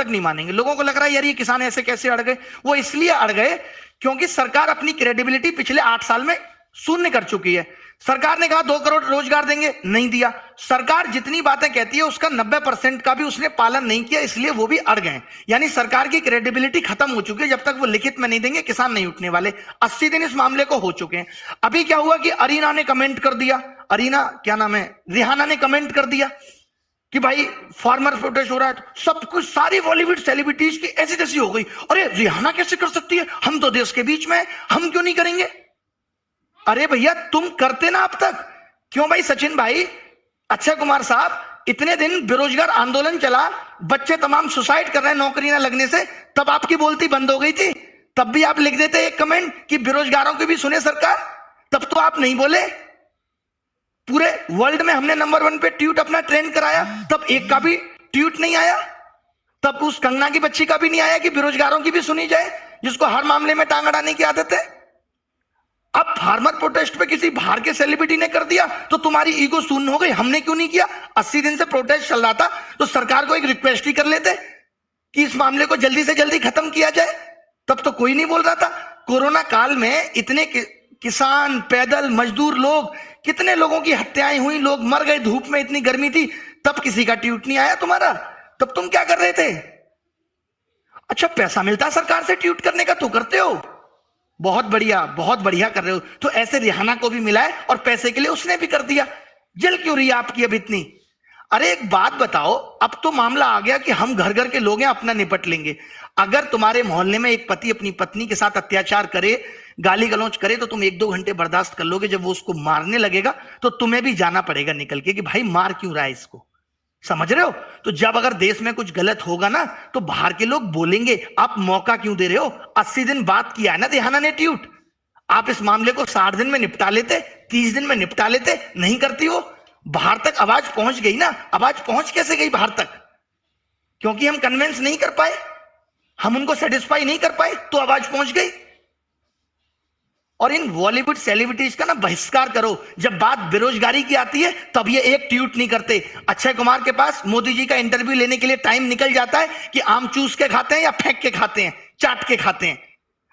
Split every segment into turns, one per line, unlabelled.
नहीं मानेंगे। लोगों को लग रहा है यार ये किसान ऐसे कैसे अड़ गए। वो इसलिए अड़ गए क्योंकि सरकार अपनी क्रेडिबिलिटी पिछले 8 साल में शून्य कर चुकी है। सरकार ने कहा 2 करोड़ रोजगार देंगे, नहीं दिया। सरकार जितनी बातें कहती है उसका 90% का भी उसने पालन नहीं किया, इसलिए वो भी अड़ गए। यानी सरकार की क्रेडिबिलिटी खत्म हो चुकी है। जब तक वो लिखित में नहीं देंगे किसान नहीं उठने वाले। 80 दिन इस मामले को हो चुके हैं। अभी क्या हुआ कि अरीना ने कमेंट कर दिया, अरीना क्या नाम है, रिहाना ने कमेंट कर दिया कि भाई फार्मर प्रोटेस्ट हो रहा है। तो सब कुछ सारी बॉलीवुड सेलिब्रिटीज की ऐसी तैसी हो गई। अरे रिहाना कैसे कर सकती है, हम तो देश के बीच में, हम क्यों नहीं करेंगे। अरे भैया तुम करते ना अब तक, क्यों भाई। सचिन भाई, अक्षय कुमार साहब, इतने दिन बेरोजगार आंदोलन चला, बच्चे तमाम सुसाइड कर रहे हैं नौकरी ना लगने से, तब आपकी बोलती बंद हो गई थी। तब भी आप लिख देते एक कमेंट कि बेरोजगारों की भी सुने सरकार, तब तो आप नहीं बोले। पूरे वर्ल्ड में हमने नंबर 1 पे ट्वीट अपना ट्रेंड कराया, तब एक का भी ट्वीट नहीं आया। तब उस कंगना की बच्ची का भी नहीं आया कि बेरोजगारों की भी सुनी जाए, जिसको हर मामले में टांग अड़ाने की आदत है। अब फार्मर प्रोटेस्ट पे किसी बाहर के सेलिब्रिटी ने कर दिया तो तुम्हारी ईगो शून्य हो गई, हमने क्यों नहीं किया। 80 दिन से प्रोटेस्ट चल रहा था तो सरकार को एक रिक्वेस्ट ही कर लेते कि इस मामले को जल्दी से जल्दी खत्म किया जाए, तब तो कोई नहीं बोल रहा था। कोरोना काल में इतने किसान, पैदल मजदूर लोग, कितने लोगों की हत्याएं हुई, लोग मर गए, धूप में इतनी गर्मी थी, तब किसी का ट्वीट नहीं आया तुम्हारा। तब तुम क्या कर रहे थे। अच्छा पैसा मिलता सरकार से ट्वीट करने का तो करते हो, बहुत बढ़िया कर रहे हो। तो ऐसे रिहाना को भी मिला है और पैसे के लिए उसने भी कर दिया। जल क्यों रही है आपकी अब इतनी। अरे एक बात बताओ, अब तो मामला आ गया कि हम घर घर के लोग हैं, अपना निपट लेंगे। अगर तुम्हारे मोहल्ले में एक पति अपनी पत्नी के साथ अत्याचार करे, गाली गलौज करे, तो तुम 1-2 घंटे बर्दाश्त कर लोगे। जब वो उसको मारने लगेगा तो तुम्हें भी जाना पड़ेगा निकल के कि भाई मार क्यों रहा है इसको, समझ रहे हो। तो जब अगर देश में कुछ गलत होगा ना तो बाहर के लोग बोलेंगे, आप मौका क्यों दे रहे हो। 80 दिन बात किया है ना रिहाना ने ट्वीट, आप इस मामले को 60 दिन में निपटा लेते, 30 दिन में निपटा लेते, नहीं करती हो। बाहर तक आवाज पहुंच गई ना। आवाज पहुंच कैसे गई बाहर तक, क्योंकि हम कन्विंस नहीं कर पाए, हम उनको सेटिस्फाई नहीं कर पाए, तो आवाज पहुंच गई। और इन बॉलीवुड सेलिब्रिटीज का ना बहिष्कार करो। जब बात बेरोजगारी की आती है तब ये एक ट्वीट नहीं करते। अक्षय कुमार के पास मोदी जी का इंटरव्यू लेने के लिए टाइम निकल जाता है कि आम चूस के खाते हैं या फेंक के खाते हैं, चाट के खाते हैं।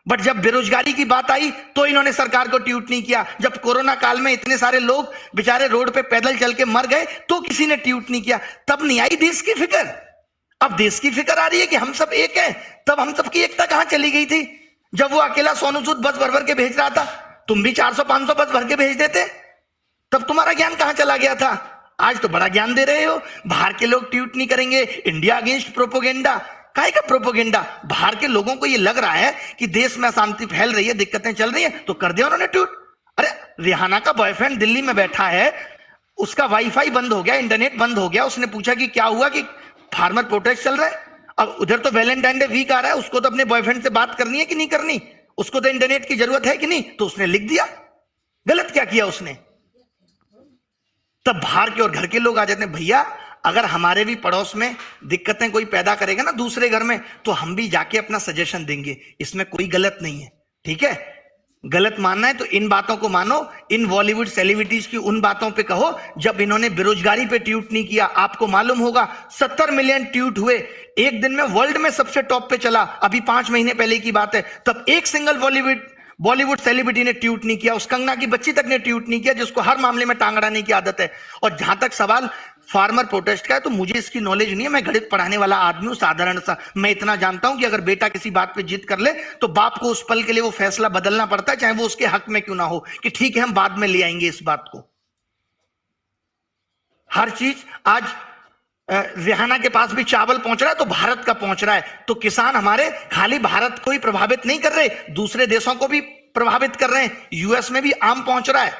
बट जब बेरोजगारी की बात आई तो इन्होंने सरकार को ट्वीट नहीं किया। जब कोरोना काल में इतने सारे लोग बेचारे रोड पे पैदल चल के मर गए तो किसी ने ट्वीट नहीं किया। तब नहीं आई देश की फिक्र। अब देश की फिक्र आ रही है कि हम सब एक हैं। तब हम सबकी एकता कहां चली गई थी। जब वो अकेला सोनू सूद बस भर भर के भेज रहा था, तुम भी 400-500 बस भर के भेज देते, तब तुम्हारा ज्ञान कहां चला गया था। आज तो बड़ा ज्ञान दे रहे हो, बाहर के लोग ट्वीट नहीं करेंगे, इंडिया अगेंस्ट प्रोपोगेंडा। काहे का प्रोपोगेंडा। बाहर के लोगों को ये लग रहा है कि देश में अशांति फैल रही है, दिक्कतें चल रही है, तो कर दिया उन्होंने ट्वीट। अरे रिहाना का बॉयफ्रेंड दिल्ली में बैठा है, उसका वाईफाई बंद हो गया, इंटरनेट बंद हो गया। उसने पूछा कि क्या हुआ, कि फार्मर प्रोटेस्ट चल रहा है। अब उधर तो वैलेंटाइन डे वीक आ रहा है, उसको तो अपने बॉयफ्रेंड से बात करनी है कि नहीं करनी, उसको तो इंटरनेट की जरूरत है कि नहीं, तो उसने लिख दिया। गलत क्या किया उसने। तब बाहर के और घर के लोग आ जाते हैं। भैया अगर हमारे भी पड़ोस में दिक्कतें कोई पैदा करेगा ना दूसरे घर में, तो हम भी जाके अपना सजेशन देंगे, इसमें कोई गलत नहीं है। ठीक है, गलत मानना है तो इन बातों को मानो, इन बॉलीवुड सेलिब्रिटीज की उन बातों पे कहो। जब इन्होंने बेरोजगारी पे ट्वीट नहीं किया, आपको मालूम होगा 70 मिलियन ट्वीट हुए एक दिन में, वर्ल्ड में सबसे टॉप पे चला। अभी 5 महीने पहले की बात है, तब एक सिंगल बॉलीवुड सेलिब्रिटी ने ट्वीट नहीं किया। उस कंगना की बच्ची तक ने ट्वीट नहीं किया, जिसको हर मामले में टांग अड़ाने की आदत है। और जहां तक सवाल फार्मर प्रोटेस्ट का है, तो मुझे इसकी नॉलेज नहीं है, मैं गणित पढ़ाने वाला आदमी हूं साधारण सा। मैं इतना जानता हूं कि अगर बेटा किसी बात पे जिद कर ले तो बाप को उस पल के लिए वो फैसला बदलना पड़ता है, चाहे वो उसके हक में क्यों ना हो, कि ठीक है हम बाद में ले आएंगे इस बात को। हर चीज आज रिहाना के पास भी चावल पहुंच रहा है तो भारत का पहुंच रहा है। तो किसान हमारे खाली भारत को ही प्रभावित नहीं कर रहे, दूसरे देशों को भी प्रभावित कर रहे हैं। यूएस में भी आम पहुंच रहा है।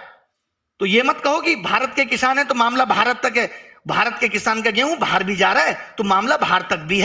तो ये मत कहो कि भारत के किसान है तो मामला भारत तक है। भारत के किसान का गेहूं बाहर भी जा रहा है तो मामला बाहर तक भी है।